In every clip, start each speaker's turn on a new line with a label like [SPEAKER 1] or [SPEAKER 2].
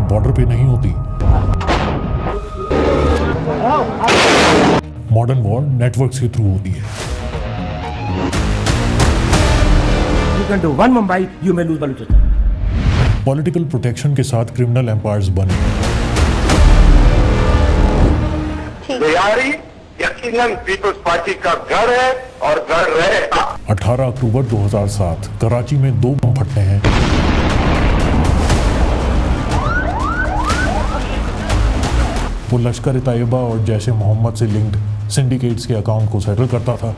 [SPEAKER 1] Border पे नहीं होती, मॉडर्न वॉर नेटवर्क के थ्रू होती है।
[SPEAKER 2] You can do one Mumbai, you may lose Balochistan.
[SPEAKER 1] Political protection के साथ क्रिमिनल एम्पायर्स बने।
[SPEAKER 3] लियारी यकीनन पीपल्स पार्टी का घर है और घर रहेगा।
[SPEAKER 1] 18 अक्टूबर 2007 कराची में 2 बम फटते हैं। वो लश्कर तैयबा और जैश ए मोहम्मद से लिंक्ड सिंडिकेट्स के अकाउंट को सेटल करता था।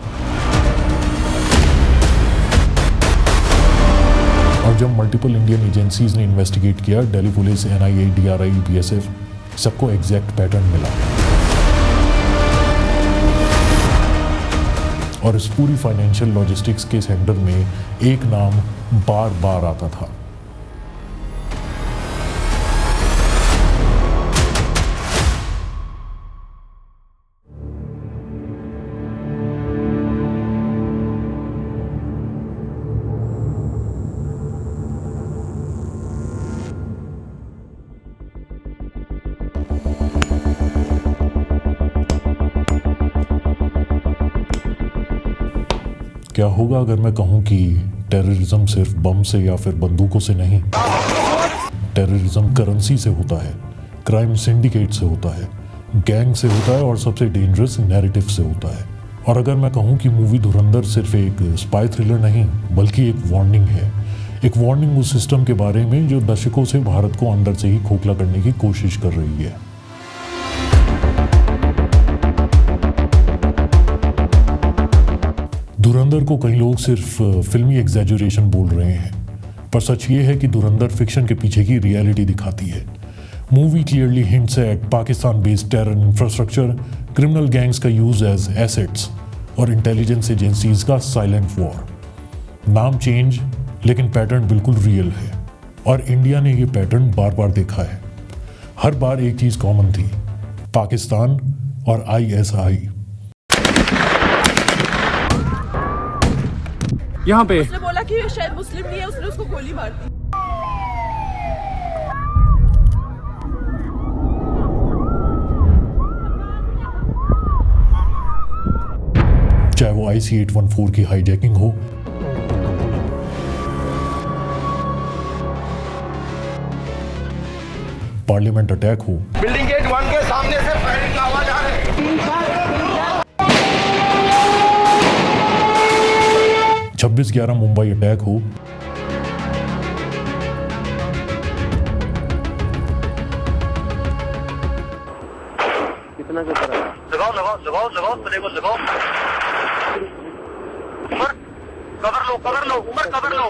[SPEAKER 1] और जब मल्टीपल इंडियन एजेंसीज ने इन्वेस्टिगेट किया, Delhi police, NIA, DRI, BSF, सबको एग्जैक्ट पैटर्न मिला। और इस पूरी फाइनेंशियल लॉजिस्टिक्स के सेंटर में एक नाम बार बार आता था। क्या होगा अगर मैं कहूं कि टेररिज्म सिर्फ बम से या फिर बंदूकों से नहीं, टेररिज्म करेंसी से होता है, क्राइम सिंडिकेट से होता है, गैंग से होता है और सबसे डेंजरस नैरेटिव से होता है। और अगर मैं कहूं कि मूवी धुरंधर सिर्फ एक स्पाई थ्रिलर नहीं बल्कि एक वार्निंग है, एक वार्निंग उस सिस्टम के बारे में जो दशकों से भारत को अंदर से ही खोखला करने की कोशिश कर रही है। धुरंधर को कई लोग सिर्फ फिल्मी एग्जैजुरेशन बोल रहे हैं, पर सच ये है कि धुरंधर फिक्शन के पीछे की रियलिटी दिखाती है। Movie clearly hints at Pakistan based terror infrastructure, criminal gangs का यूज एज एसेट्स और इंटेलिजेंस एजेंसीज का साइलेंट वॉर। नाम चेंज लेकिन पैटर्न बिल्कुल रियल है और इंडिया ने ये पैटर्न बार बार देखा है। हर बार एक चीज कॉमन थी, पाकिस्तान और ISI।
[SPEAKER 4] यहाँ पे
[SPEAKER 5] उसने बोला कि ये शायद मुस्लिम नहीं है, उसने उसको गोली मार दी।
[SPEAKER 1] चाहे वो IC-814 की हाईजैकिंग हो, पार्लियामेंट अटैक हो,
[SPEAKER 3] बिल्डिंग गेट 1 के सामने से फायरिंग की आवाज आ रही है।
[SPEAKER 1] 26/11 मुंबई अटैक हो,
[SPEAKER 6] कितना के तरह
[SPEAKER 3] लगाओ प्लेबल लगाओ। उमर कवर लो उमर कवर लो।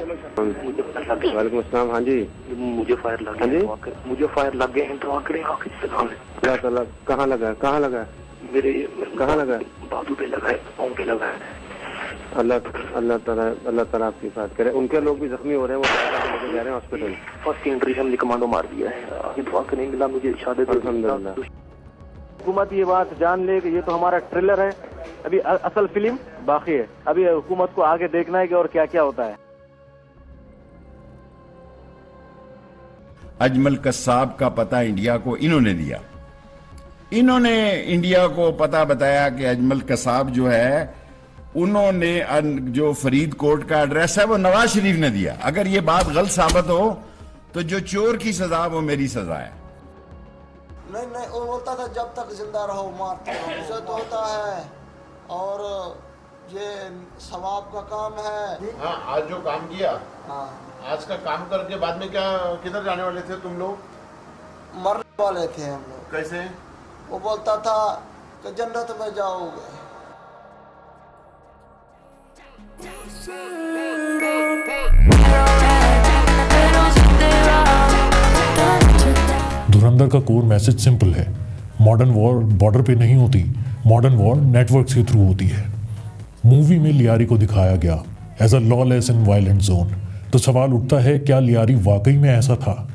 [SPEAKER 6] वालेकुम अस्सलाम। हाँ जी,
[SPEAKER 7] मुझे फायर लग
[SPEAKER 6] हाँ जी,
[SPEAKER 7] मुझे फायर लग गए हैं। तो आंकड़े
[SPEAKER 6] अल्लाह ताला कहाँ लगा
[SPEAKER 7] मेरे
[SPEAKER 6] कहाँ लगा?
[SPEAKER 7] बाजू पे लगा है, पाँव पे लगा है।
[SPEAKER 6] अल्लाह ताला आपकी बात करे। उनके लोग भी जख्मी हो रहे हैं, वो लेके जा रहे हैं हॉस्पिटल।
[SPEAKER 7] फर्स्ट एंट्री हमने कमांडो मार दिया है। आगे दुआ के नहीं मिला मुझे शहादत।
[SPEAKER 6] अल्हम्दुलिल्लाह।
[SPEAKER 8] हुकूमत ये बात जान ले कि ये तो हमारा ट्रेलर है, अभी असल फिल्म बाकी है। अभी हुकूमत को आगे देखना है कि और क्या क्या होता है।
[SPEAKER 9] अजमल कसाब का पता इंडिया को इन्होंने दिया। इन्होंने इंडिया को पता बताया कि अजमल कसाब जो है, उन्होंने जो फरीदकोट का एड्रेस है वो नवाज शरीफ ने दिया। अगर ये बात गलत साबित हो तो जो चोर की सजा वो मेरी सजा है।
[SPEAKER 10] नहीं, वो बोलता था जब तक जिंदा रहो मारते रहो। इज्जत होता है और ये सवाब का काम है।
[SPEAKER 3] हाँ, आज जो काम किया,
[SPEAKER 10] हाँ,
[SPEAKER 3] आज का काम करके बाद में क्या किधर जाने वाले थे तुम लोग?
[SPEAKER 10] मरने वाले थे हम लोग।
[SPEAKER 3] कैसे?
[SPEAKER 10] वो बोलता था कि जन्नत में जाओगे।
[SPEAKER 1] धुरंधर का कोर मैसेज सिंपल है, मॉडर्न वॉर बॉर्डर पे नहीं होती, मॉडर्न वॉर नेटवर्क्स के थ्रू होती है। मूवी में लियारी को दिखाया गया as a lawless and violent zone. तो सवाल उठता है, क्या लियारी वाकई में ऐसा था?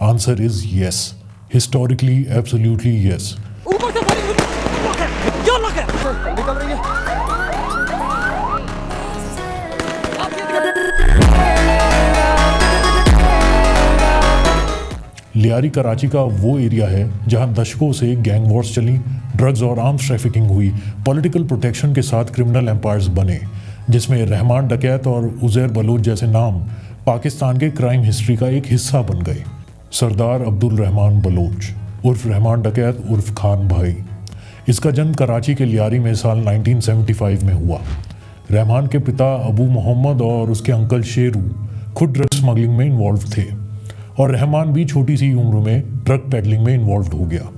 [SPEAKER 1] Answer is yes, historically absolutely yes.
[SPEAKER 2] निकल रही है।
[SPEAKER 1] लियारी कराची का वो एरिया है जहां दशकों से गैंग वॉर्स चली, ड्रग्स और आर्म्स ट्रैफिकिंग हुई, पॉलिटिकल प्रोटेक्शन के साथ क्रिमिनल एम्पायर्स बने, जिसमें रहमान डकैत और उज़ैर बलोच जैसे नाम पाकिस्तान के क्राइम हिस्ट्री का एक हिस्सा बन गए। सरदार अब्दुल रहमान बलोच उर्फ रहमान डकैत उर्फ खान भाई, इसका जन्म कराची के लियारी में साल 1975 में हुआ। रहमान के पिता अबू मोहम्मद और उसके अंकल शेरू खुद ड्रग स्मगलिंग में इन्वॉल्व थे और रहमान भी छोटी सी उम्र में ड्रग पेडलिंग में इन्वॉल्व हो गया।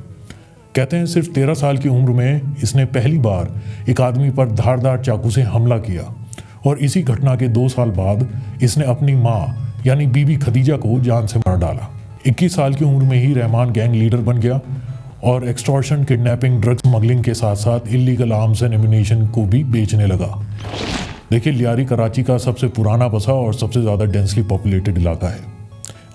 [SPEAKER 1] कहते हैं सिर्फ 13 साल की उम्र में इसने पहली बार एक आदमी पर धारदार चाकू से हमला किया और इसी घटना के 2 साल बाद इसने अपनी माँ यानी बीबी खदीजा को जान से मार डाला। 21 साल की उम्र में ही रहमान गैंग लीडर बन गया और एक्सटॉर्शन, किडनैपिंग, ड्रग स्मगलिंग के साथ साथ इलीगल आर्म्स एंड एम्यूनेशन को भी बेचने लगा। देखिए, लियारी कराची का सबसे पुराना बसा और सबसे ज़्यादा डेंसली पॉपुलेटेड इलाका है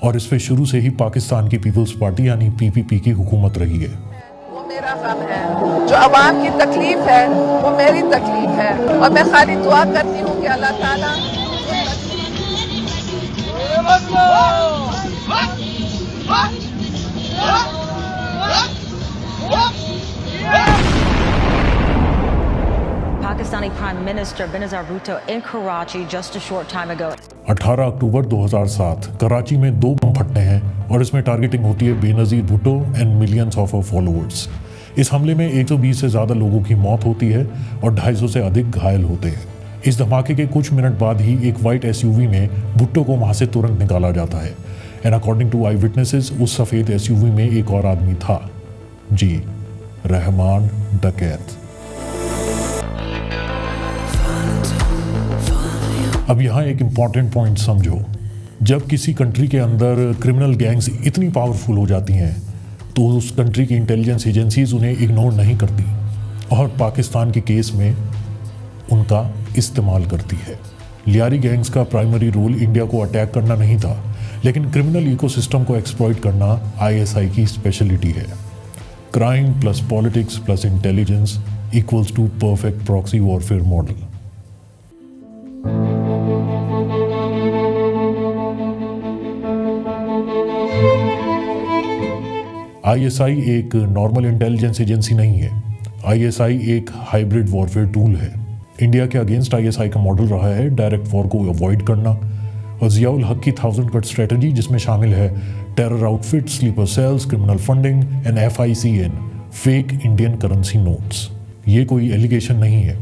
[SPEAKER 1] और इस पे शुरू से ही पाकिस्तान की पीपल्स पार्टी यानी पीपीपी की हुकूमत रही है।
[SPEAKER 5] वो मेरा गम है, जो अवाम की तकलीफ है वो मेरी तकलीफ है और मैं खाली दुआ करती हूँ कि अल्लाह ताला
[SPEAKER 4] Pakistani Prime Minister Benazir Bhutto in Karachi just a short time ago.
[SPEAKER 1] 18 अक्टूबर 2007 कराची में 2 बम फटते हैं और इसमें टारगेटिंग होती है Benazir Bhutto and millions of followers. इस हमले में 120 से ज़्यादा लोगों की मौत होती है और 250 से अधिक घायल होते हैं। इस धमाके के कुछ मिनट बाद ही एक वाइट एसयूवी में भुट्टो को वहाँ से तुरंत निकाला जाता है and according to eye witnesses उस सफ़ेद एसयूवी में एक और आदमी था, जी, रहमान डकैत। अब यहाँ एक इम्पॉर्टेंट पॉइंट समझो, जब किसी कंट्री के अंदर क्रिमिनल गैंग्स इतनी पावरफुल हो जाती हैं तो उस कंट्री की इंटेलिजेंस एजेंसीज उन्हें इग्नोर नहीं करती और पाकिस्तान के केस में उनका इस्तेमाल करती है। लियारी गैंग्स का प्राइमरी रोल इंडिया को अटैक करना नहीं था, लेकिन क्रिमिनल इकोसिस्टम को एक्सप्लॉइट करना आईएसआई की स्पेशलिटी है। Crime plus politics plus intelligence equals to perfect proxy warfare model. ISI एक नॉर्मल इंटेलिजेंस एजेंसी नहीं है। आईएसआई एक हाइब्रिड वॉरफेयर टूल है। इंडिया के अगेंस्ट आईएसआई का मॉडल रहा है डायरेक्ट वॉर को अवॉइड करना और जियाउल हक की 1000 कट स्ट्रेटजी, जिसमें शामिल है terror outfit, sleeper cells, criminal funding and FICN, fake Indian currency notes. ये कोई एलिगेशन नहीं है।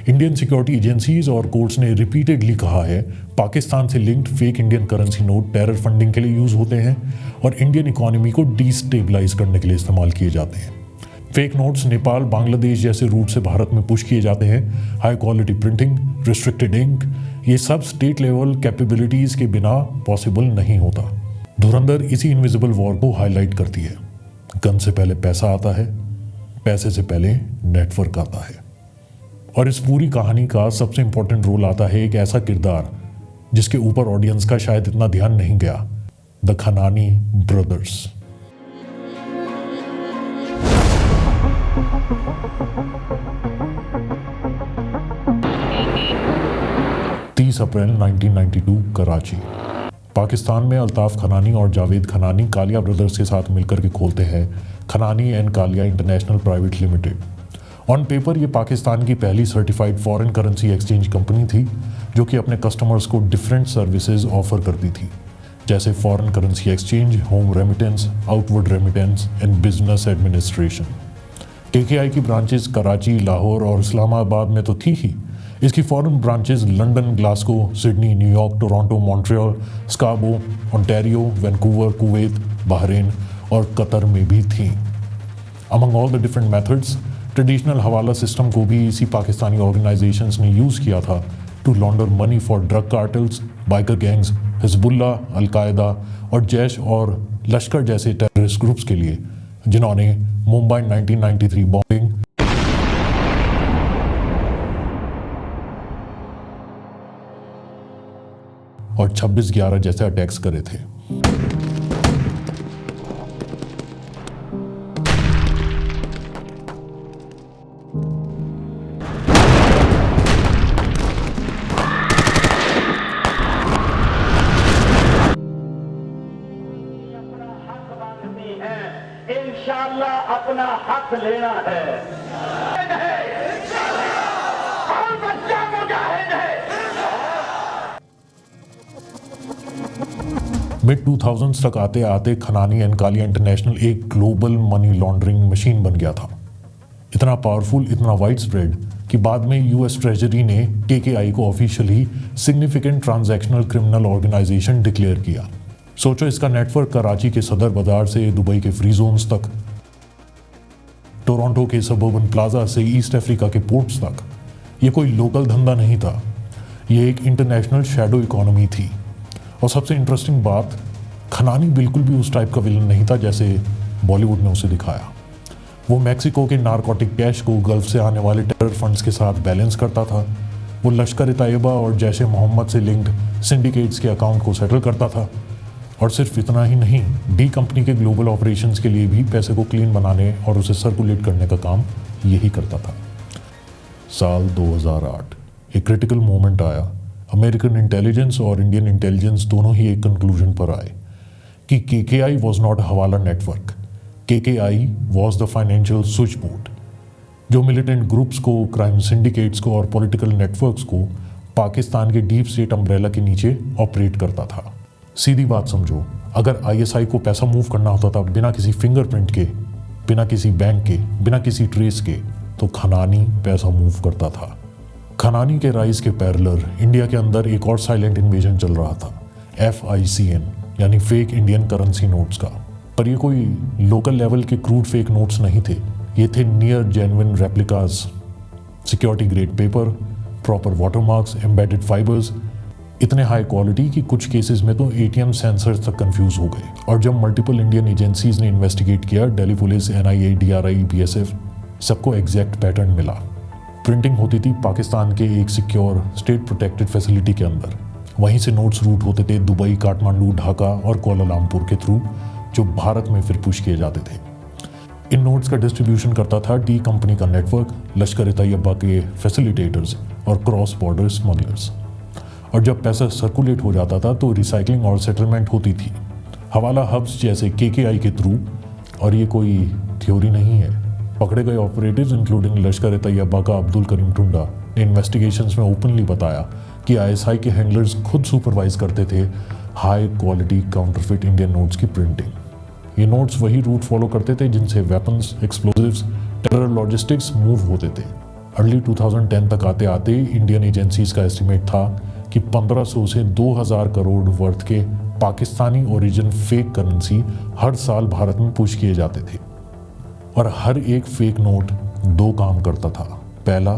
[SPEAKER 1] इंडियन सिक्योरिटी एजेंसीज और कोर्ट्स ने रिपीटेडली कहा है पाकिस्तान से linked fake Indian currency note terror funding के लिए यूज होते हैं और इंडियन इकोनॉमी को डिस्टेबलाइज करने के लिए इस्तेमाल किए जाते हैं। फेक नोट्स नेपाल, बांग्लादेश जैसे रूट से भारत में पुश किए जाते हैं। High quality printing, restricted ink, ये सब स्टेट लेवल कैपेबिलिटीज के बिना पॉसिबल नहीं होता। धुरंधर इसी इनविजिबल वॉर को हाईलाइट करती है। गन से पहले पैसा आता है, पैसे से पहले नेटवर्क आता है। और इस पूरी कहानी का सबसे इंपॉर्टेंट रोल आता है एक ऐसा किरदार जिसके ऊपर ऑडियंस का शायद इतना ध्यान नहीं गया, द खनानी ब्रदर्स। अप्रैल 1992 कराची। पाकिस्तान में अल्ताफ खनानी और जावेद खनानी कालिया ब्रदर्स के साथ मिलकर के खोलते हैं Khanani and Kalia international private limited. On paper ये पाकिस्तान की पहली certified foreign currency exchange company थी जो कि अपने कस्टमर्स को डिफरेंट सर्विसेज ऑफर करती थी, जैसे foreign currency exchange, home remittance, outward remittance and business administration. KKI की ब्रांचेस कराची, लाहौर और इस्लामाबाद में तो थी ही, इसकी foreign branches London, Glasgow, Sydney, New York, Toronto, Montreal, Scarborough, Ontario, Vancouver, Kuwait, Bahrain और कतर में भी थी। Among all the different methods, traditional hawala system को भी इसी पाकिस्तानी ऑर्गेनाइजेशंस ने यूज़ किया था to launder money for drug cartels, biker gangs, Hezbollah, al Qaeda और जैश और लश्कर जैसे टेररिस्ट ग्रुप्स के लिए, जिन्होंने मुंबई 1993 बॉम्बिंग और 26/11 जैसे अटैक्स करे थे।
[SPEAKER 3] इंशाअल्लाह अपना हक लेना है और बच्चा मुजाहिद है।
[SPEAKER 1] मिड 2000s तक आते आते खनानी एंड कालिया इंटरनेशनल एक ग्लोबल मनी लॉन्ड्रिंग मशीन बन गया था। इतना पावरफुल, इतना वाइड स्प्रेड कि बाद में यूएस ट्रेजरी ने केकेआई को officially significant transactional criminal organisation declare किया। सोचो, इसका नेटवर्क कराची के सदर बाजार से दुबई के फ्री जोन्स तक, टोरंटो के सबर्बन प्लाजा से ईस्ट अफ्रीका के पोर्ट्स तक। ये कोई लोकल धंधा नहीं था, ये एक इंटरनेशनल शैडो इकोनॉमी थी। और सबसे इंटरेस्टिंग बात, खनानी बिल्कुल भी उस टाइप का विलन नहीं था जैसे बॉलीवुड ने उसे दिखाया। वो मैक्सिको के नारकोटिक कैश को गल्फ से आने वाले टेरर फंड्स के साथ बैलेंस करता था। वो लश्कर तैयबा और जैश ए मोहम्मद से लिंक्ड सिंडिकेट्स के अकाउंट को सेटल करता था। और सिर्फ इतना ही नहीं, डी कंपनी के ग्लोबल ऑपरेशंस के लिए भी पैसे को क्लीन बनाने और उसे सर्कुलेट करने का काम यही करता था। साल 2008 एक क्रिटिकल मोमेंट आया। अमेरिकन इंटेलिजेंस और इंडियन इंटेलिजेंस दोनों ही एक कंक्लूजन पर आए कि KKI was not hawala network, KKI was the financial switchboard, जो मिलिटेंट ग्रुप्स को, क्राइम सिंडिकेट्स को और पॉलिटिकल नेटवर्क्स को पाकिस्तान के डीप स्टेट अम्ब्रेला के नीचे ऑपरेट करता था। सीधी बात समझो, अगर आईएसआई को पैसा मूव करना होता था बिना किसी फिंगरप्रिंट के, बिना किसी बैंक के, बिना किसी ट्रेस के, तो खनानी पैसा मूव करता था। खनानी के राइज के पैरेलल इंडिया के अंदर एक और साइलेंट इन्वेजन चल रहा था, FICN यानी फेक इंडियन करेंसी नोट्स का। पर ये कोई लोकल लेवल के क्रूड फेक नोट्स नहीं थे, ये थे near genuine replicas, security grade paper, proper watermarks, embedded fibres, इतने हाई क्वालिटी कि कुछ केसेस में तो ATM सेंसर्स तक कंफ्यूज हो गए। और जब मल्टीपल इंडियन एजेंसीज ने इन्वेस्टिगेट किया, Delhi police, NIA, DRI, BSF, सबको एग्जैक्ट पैटर्न मिला। प्रिंटिंग होती थी पाकिस्तान के एक सिक्योर स्टेट प्रोटेक्टेड फैसिलिटी के अंदर, वहीं से नोट्स रूट होते थे दुबई, काठमांडू, ढाका और कोलालमपुर के थ्रू, जो भारत में फिर पुश किए जाते थे। इन नोट्स का डिस्ट्रीब्यूशन करता था डी कंपनी का नेटवर्क, लश्कर तैयबा के फैसिलिटेटर्स और क्रॉस बॉर्डर स्मगलर्स। और जब पैसा सर्कुलेट हो जाता था तो रिसाइकलिंग और सेटलमेंट होती थी हवाला हब्स जैसे केकेआई के थ्रू। और ये कोई थ्योरी नहीं है, पकड़े गए ऑपरेटिव्स इंक्लूडिंग लश्कर तैयबा का अब्दुल करीम टुंडा ने इन्वेस्टिगेशंस में ओपनली बताया कि आईएसआई के हैंडलर्स खुद सुपरवाइज करते थे high quality counterfeit Indian notes की प्रिंटिंग। ये नोट्स वही रूट फॉलो करते थे जिनसे weapons, explosives, terror logistics move होते थे। अर्ली 2010 तक आते आते इंडियन एजेंसीज का एस्टिमेट था कि 1500 से 2000 करोड़ वर्थ के पाकिस्तानी ओरिजिन फेक करेंसी हर साल भारत में पुश किए जाते थे। और हर एक फेक नोट दो काम करता था। पहला,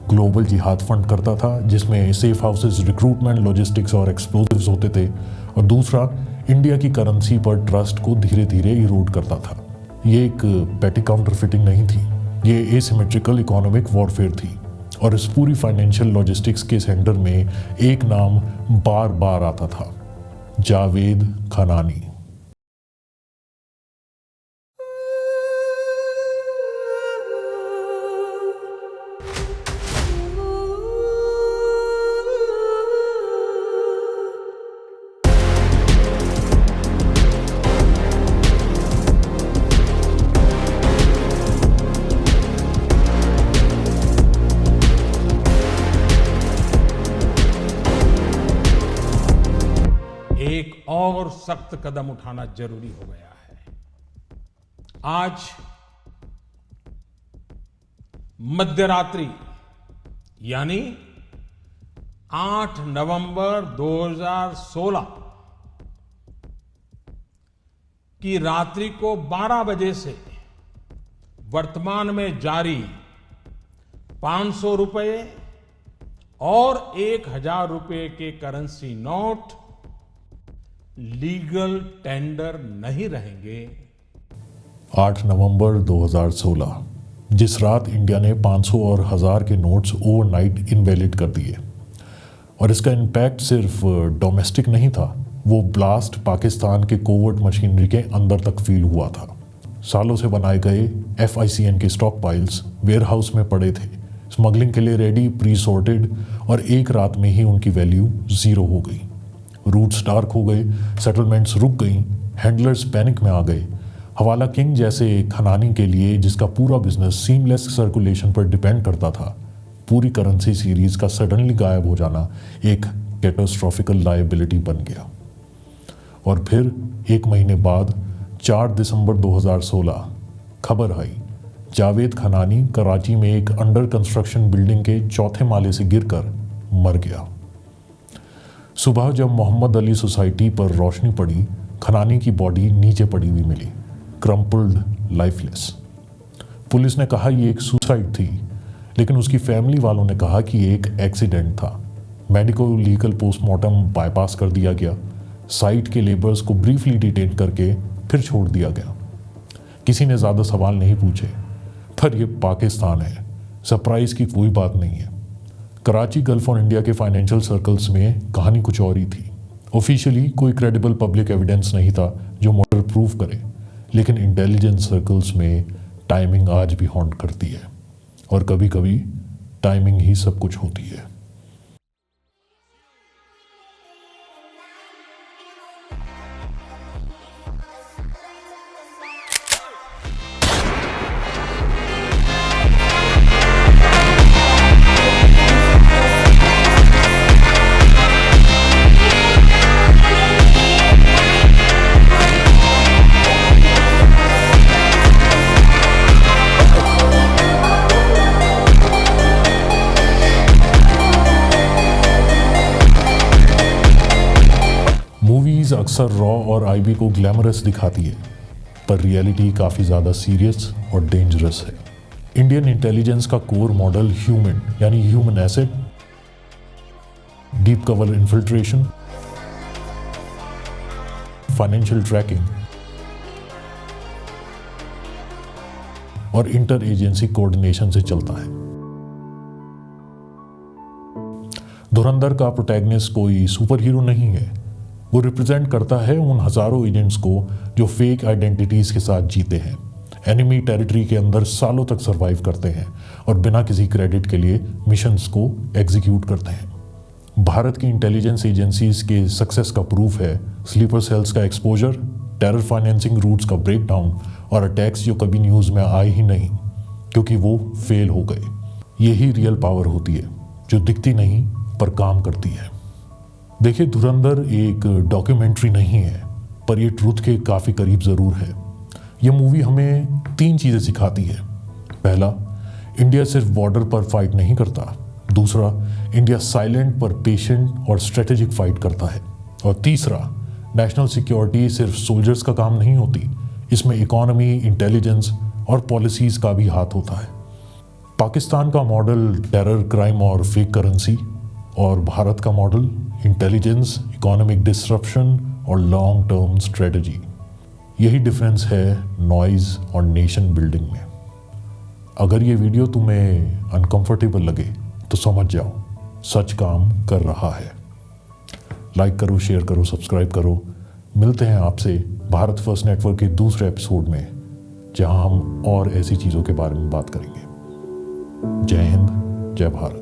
[SPEAKER 1] ग्लोबल जिहाद फंड करता था जिसमें सेफ हाउसेस, रिक्रूटमेंट, लॉजिस्टिक्स और एक्सप्लोजिव्स होते थे। और दूसरा, इंडिया की करेंसी पर ट्रस्ट को धीरे धीरे इरोड करता था। ये एक पेटी काउंटरफिटिंग नहीं थी, ये एसिमेट्रिकल इकोनॉमिक वॉरफेयर थी। और इस पूरी फाइनेंशियल लॉजिस्टिक्स के सेंटर में एक नाम बार बार आता था, जावेद खनानी।
[SPEAKER 11] और सख्त कदम उठाना जरूरी हो गया है। आज मध्यरात्रि यानी 8 नवंबर 2016 की रात्रि को 12 बजे से वर्तमान में जारी 500 रुपए और 1000 रुपए के करेंसी नोट लीगल टेंडर नहीं रहेंगे।
[SPEAKER 1] 8 नवंबर 2016, जिस रात इंडिया ने 500 और 1000 के नोट्स ओवरनाइट इनवैलिड कर दिए। और इसका इम्पैक्ट सिर्फ डोमेस्टिक नहीं था, वो ब्लास्ट पाकिस्तान के कोवर्ट मशीनरी के अंदर तक फील हुआ था। सालों से बनाए गए FICN के स्टॉक पाइल्स वेयर हाउस में पड़े थे, स्मगलिंग के लिए रेडी, प्री सॉर्टेड, और एक रात में ही उनकी वैल्यू जीरो हो गई। रूट्स डार्क हो गए, सेटलमेंट्स रुक गई, हैंडलर्स पैनिक में आ गए। हवाला किंग जैसे खनानी के लिए, जिसका पूरा बिजनेस सीमलेस सर्कुलेशन पर डिपेंड करता था, पूरी करेंसी सीरीज का सडनली गायब हो जाना एक कैटास्ट्रोफिकल लायबिलिटी बन गया। और फिर 1 महीने बाद 4 दिसंबर 2016 खबर आई, जावेद खनानी कराची में एक अंडर कंस्ट्रक्शन बिल्डिंग के 4थे माले से गिरकर मर गया। सुबह जब मोहम्मद अली सोसाइटी पर रोशनी पड़ी, खनानी की बॉडी नीचे पड़ी हुई मिली, क्रम्पल्ड, लाइफलेस। पुलिस ने कहा ये एक सुसाइड थी, लेकिन उसकी फैमिली वालों ने कहा कि एक एक्सीडेंट था। मेडिको लीगल पोस्टमार्टम बाईपास कर दिया गया। साइट के लेबर्स को ब्रीफली डिटेन करके फिर छोड़ दिया गया। किसी ने ज़्यादा सवाल नहीं पूछे। पर यह पाकिस्तान है, सरप्राइज की कोई बात नहीं है। कराची गल्फ और इंडिया के फाइनेंशियल सर्कल्स में कहानी कुछ और ही थी। ऑफिशियली कोई क्रेडिबल पब्लिक एविडेंस नहीं था जो मर्डर प्रूव करे, लेकिन इंटेलिजेंस सर्कल्स में टाइमिंग आज भी हॉन्ट करती है, और कभी कभी टाइमिंग ही सब कुछ होती है। मूवीज़ अक्सर रॉ और आईबी को ग्लैमरस दिखाती है, पर रियलिटी काफ़ी ज़्यादा सीरियस और डेंजरस है। इंडियन इंटेलिजेंस का कोर मॉडल ह्यूमन यानी human asset, deep cover infiltration, financial tracking और इंटर एजेंसी कोऑर्डिनेशन से चलता है। धुरंधर का प्रोटैगनिस्ट कोई सुपर हीरो नहीं है, वो रिप्रेजेंट करता है उन हजारों एजेंट्स को जो फेक आइडेंटिटीज के साथ जीते हैं, एनिमी टेरिटरी के अंदर सालों तक सरवाइव करते हैं और बिना किसी क्रेडिट के लिए मिशंस को एग्जीक्यूट करते हैं। भारत की इंटेलिजेंस एजेंसीज के सक्सेस का प्रूफ है स्लीपर सेल्स का एक्सपोजर, टेरर फाइनेंसिंग रूट्स का ब्रेकडाउन और अटैक्स जो कभी न्यूज़ में आए ही नहीं क्योंकि वो फेल हो गए। यही रियल पावर होती है जो दिखती नहीं पर काम करती है। देखिए, धुरंधर एक डॉक्यूमेंट्री नहीं है, पर यह ट्रूथ के काफ़ी करीब ज़रूर है। यह मूवी हमें 3 चीज़ें सिखाती है। पहला, इंडिया सिर्फ बॉर्डर पर फाइट नहीं करता। दूसरा, इंडिया साइलेंट पर पेशेंट और स्ट्रेटेजिक फाइट करता है। और तीसरा, नेशनल सिक्योरिटी सिर्फ सोल्जर्स का काम नहीं होती, इसमें इकोनॉमी, इंटेलिजेंस और पॉलिसीज़ का भी हाथ होता है। पाकिस्तान का मॉडल टेरर, क्राइम और फेक करेंसी, और भारत का मॉडल इंटेलिजेंस, इकोनॉमिक डिसरप्शन और लॉन्ग टर्म स्ट्रेटजी। यही डिफरेंस है नॉइज़ और नेशन बिल्डिंग में। अगर ये वीडियो तुम्हें अनकंफर्टेबल लगे तो समझ जाओ सच काम कर रहा है। लाइक करो, शेयर करो, सब्सक्राइब करो। मिलते हैं आपसे भारत फर्स्ट नेटवर्क के दूसरे एपिसोड में, जहां हम और ऐसी चीज़ों के बारे में बात करेंगे। जय हिंद, जय भारत।